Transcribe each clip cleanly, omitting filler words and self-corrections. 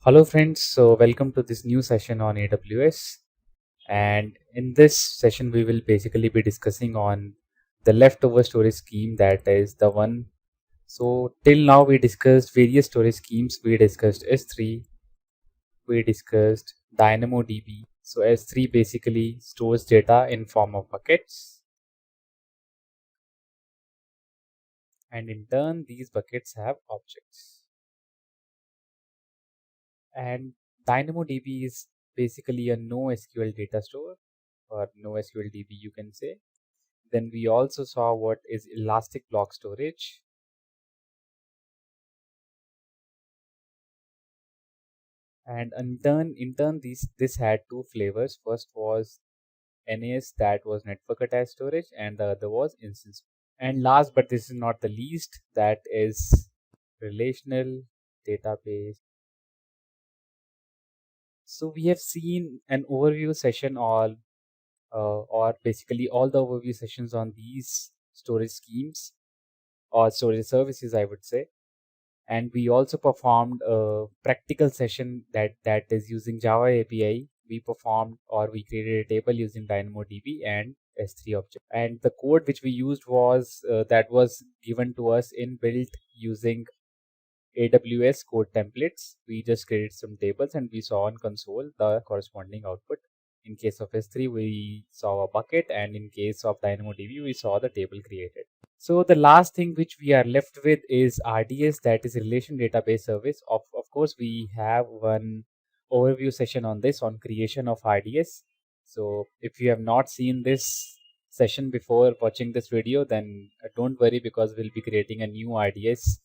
Hello friends, so welcome to this new session on AWS, and in this session we will basically be discussing on the leftover storage scheme, that is the one. So till now we discussed various storage schemes. We discussed S3, we discussed DynamoDB. So S3 basically stores data in form of buckets, and in turn these buckets have objects. And DynamoDB is basically a NoSQL data store, or NoSQL DB you can say. Then we also saw what is elastic block storage. And in turn this had two flavors. First was NAS, that was network attached storage, and the other was instance. And last but this is not the least, that is relational database. So we have seen an overview session or basically all the overview sessions on these storage schemes or storage services, I would say. And we also performed a practical session that is using Java API. We performed, or we created a table using DynamoDB and S3 object. And the code which we used was that was given to us in built using AWS code templates. We just created some tables and we saw on console the corresponding output. In case of S3, we saw a bucket, and in case of DynamoDB, we saw the table created. So the last thing which we are left with is RDS, that is Relation Database Service. Of course, we have one overview session on this, on creation of RDS. So if you have not seen this session before watching this video, then don't worry, because we'll be creating a new RDS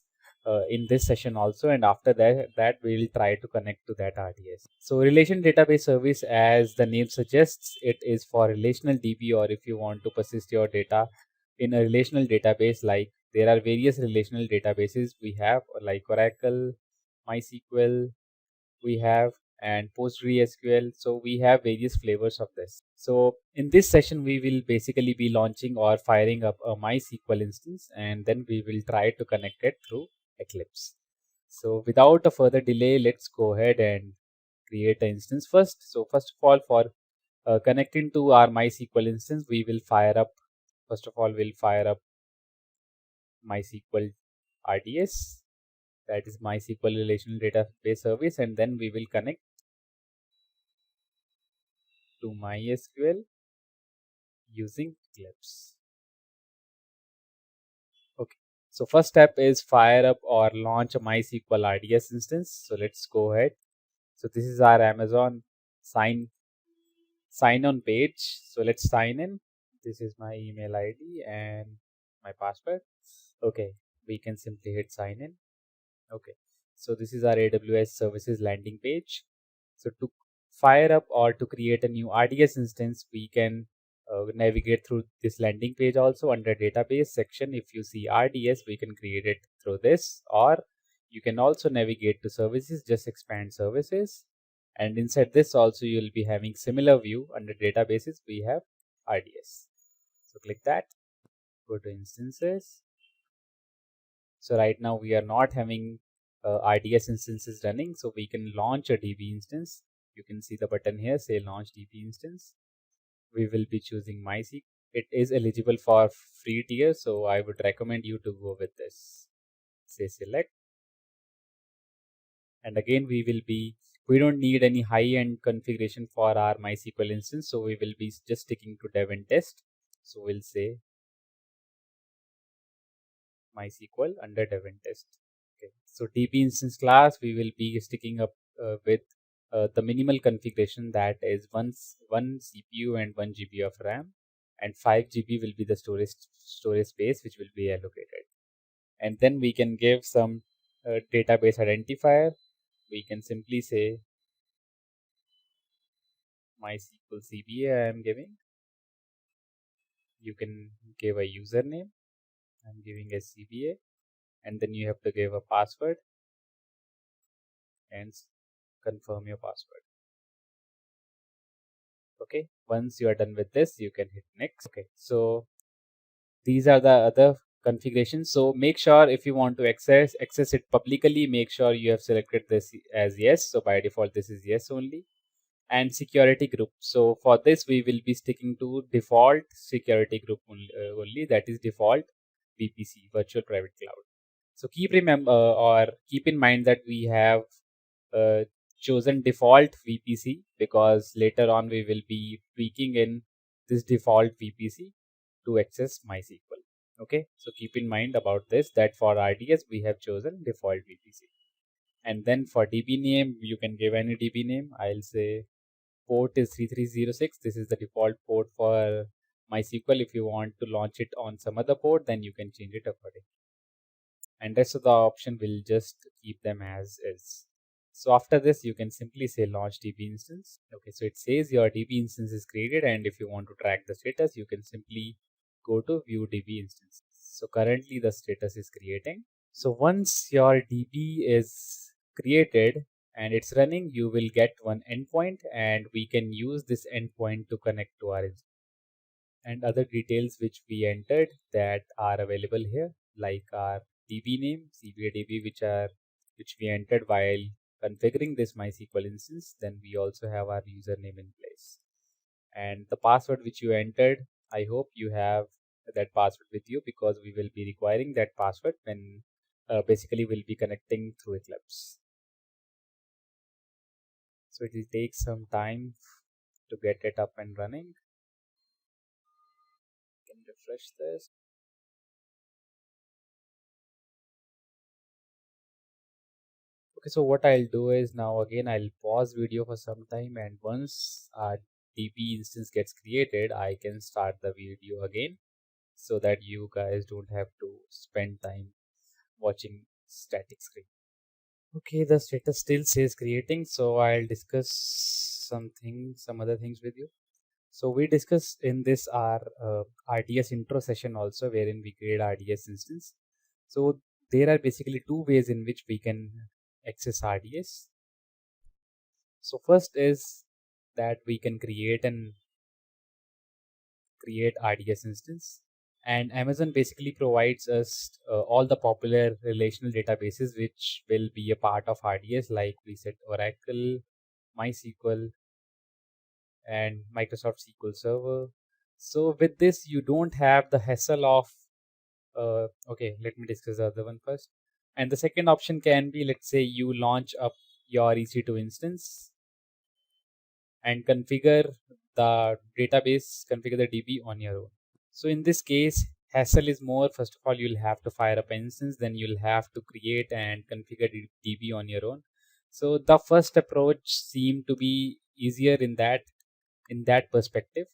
in this session also, and after that we'll try to connect to that RDS. So relation database service, as the name suggests, it is for relational DB, or if you want to persist your data in a relational database. Like there are various relational databases we have, like Oracle, MySQL we have, and PostgreSQL. So we have various flavors of this. So in this session we will basically be launching or firing up a MySQL instance, and then we will try to connect it through Eclipse. So without a further delay, let's go ahead and create an instance first. So first of all, for connecting to our MySQL instance, we will fire up, first of all, we'll fire up MySQL RDS, that is MySQL Relational Database Service, and then we will connect to MySQL using Eclipse. Okay, so first step is fire up or launch a MySQL RDS instance. So let's go ahead. So this is our Amazon sign on page. So let's sign in. This is my email ID and my password. Okay, we can simply hit sign in. Okay, so this is our AWS services landing page. So to fire up or to create a new RDS instance, we can navigate through this landing page also. Under database section, if you see RDS, we can create it through this, or you can also navigate to services, just expand services, and inside this also you'll be having similar view. Under databases we have RDS, so click that, go to instances. So right now we are not having RDS instances running, so we can launch a DB instance. You can see the button here, say launch DB instance. We will be choosing MySQL. It is eligible for free tier, so I would recommend you to go with this. Say select, and again we don't need any high-end configuration for our MySQL instance, so we will be just sticking to dev and test. So we'll say MySQL under dev and test. Okay, so DB instance class, we will be sticking up with the minimal configuration, that is one CPU and 1 GB of RAM, and 5 GB will be the storage space which will be allocated. And then we can give some database identifier. We can simply say MySQL CBA I am giving. You can give a username. I'm giving a CBA, and then you have to give a password and confirm your password. Okay, once you are done with this, you can hit next. Okay, so these are the other configuration. So make sure if you want to access it publicly, make sure you have selected this as yes. So by default, this is yes only. And security group. So for this, we will be sticking to default security group only, that is default VPC, virtual private cloud. So keep in mind that we have uh, chosen default VPC because later on we will be tweaking in this default VPC to access MySQL. Okay, so keep in mind about this, that for RDS we have chosen default VPC. And then for DB name, you can give any DB name. I'll say port is 3306. This is the default port for MySQL. If you want to launch it on some other port, then you can change it accordingly. And rest of the option will just keep them as is. So after this, you can simply say launch DB instance. Okay, so it says your DB instance is created, and if you want to track the status, you can simply go to view DB instance. So currently the status is creating. So once your DB is created and it's running, you will get one endpoint, and we can use this endpoint to connect to our instance. And other details which we entered that are available here, like our DB name, CBADB, which we entered while configuring this MySQL instance. Then we also have our username in place, and the password which you entered. I hope you have that password with you, because we will be requiring that password when basically we'll be connecting through Eclipse. So it will take some time to get it up and running. You can refresh this. Okay, so what I'll do is now again I'll pause video for some time, and once our DB instance gets created, I can start the video again so that you guys don't have to spend time watching static screen. Okay, the status still says creating, so I'll discuss some other things with you. So we discussed in this our RDS intro session also, wherein we create RDS instance. So there are basically two ways in which we can access RDS. So first is that we can create RDS instance, and Amazon basically provides us all the popular relational databases which will be a part of RDS, like we said Oracle, MySQL, and Microsoft SQL Server. So with this, you don't have the hassle of okay, let me discuss the other one first. And the second option can be, let's say you launch up your EC2 instance and configure the database, configure the DB on your own. So in this case, hassle is more. First of all, you'll have to fire up an instance, then you'll have to create and configure DB on your own. So the first approach seemed to be easier in that perspective.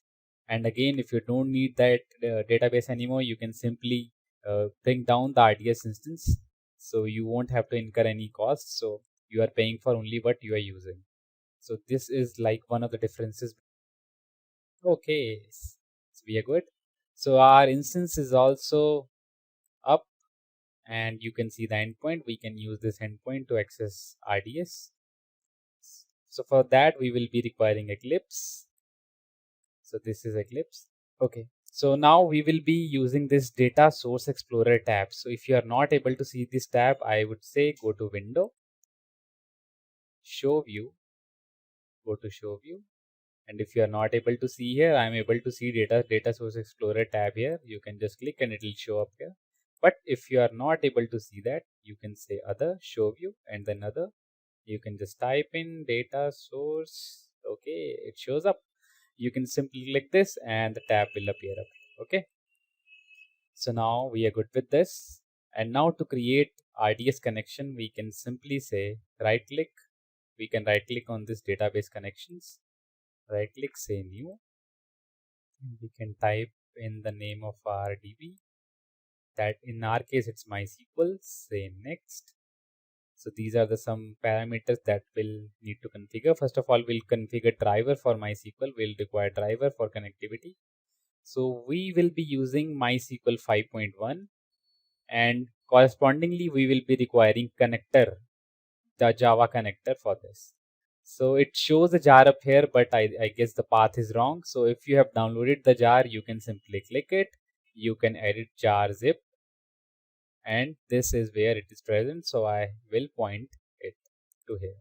And again, if you don't need that database anymore, you can simply bring down the RDS instance, so you won't have to incur any costs. So you are paying for only what you are using. So this is like one of the differences. Okay, so we are good. So our instance is also up, and you can see the endpoint. We can use this endpoint to access RDS. So for that, we will be requiring Eclipse. So this is Eclipse. Okay, so now we will be using this Data Source Explorer tab. So if you are not able to see this tab, I would say go to Window, Show View, go to Show View. And if you are not able to see here, I am able to see Data Source Explorer tab here. You can just click and it will show up here. But if you are not able to see that, you can say Other, Show View, and then Other. You can just type in Data Source. Okay, it shows up. You can simply click this and the tab will appear up. Okay, so now we are good with this. And now to create RDS connection, we can simply say right click. We can right click on this database connections, right click, say new, and we can type in the name of our DB. That in our case it's MySQL, say next. So these are the some parameters that we'll need to configure. First of all, we'll configure driver for MySQL. We'll require driver for connectivity. So we will be using MySQL 5.1, and correspondingly we will be requiring connector, the Java connector for this. So it shows a jar up here, but I guess the path is wrong. So if you have downloaded the jar, you can simply click it. You can edit jar zip, and this is where it is present, so I will point it to here.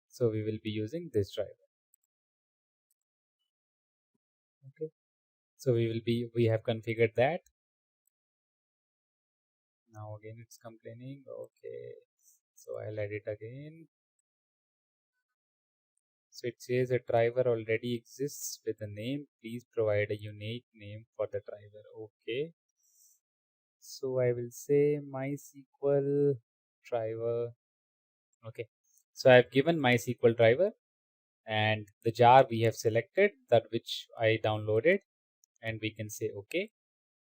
So we will be using this driver. Okay, so we have configured that. Now again it's complaining. Okay, so I'll edit again. So it says a driver already exists with a name. Please provide a unique name for the driver. Okay. So I will say MySQL driver. Okay. So I've given MySQL driver, and the jar we have selected that which I downloaded, and we can say okay.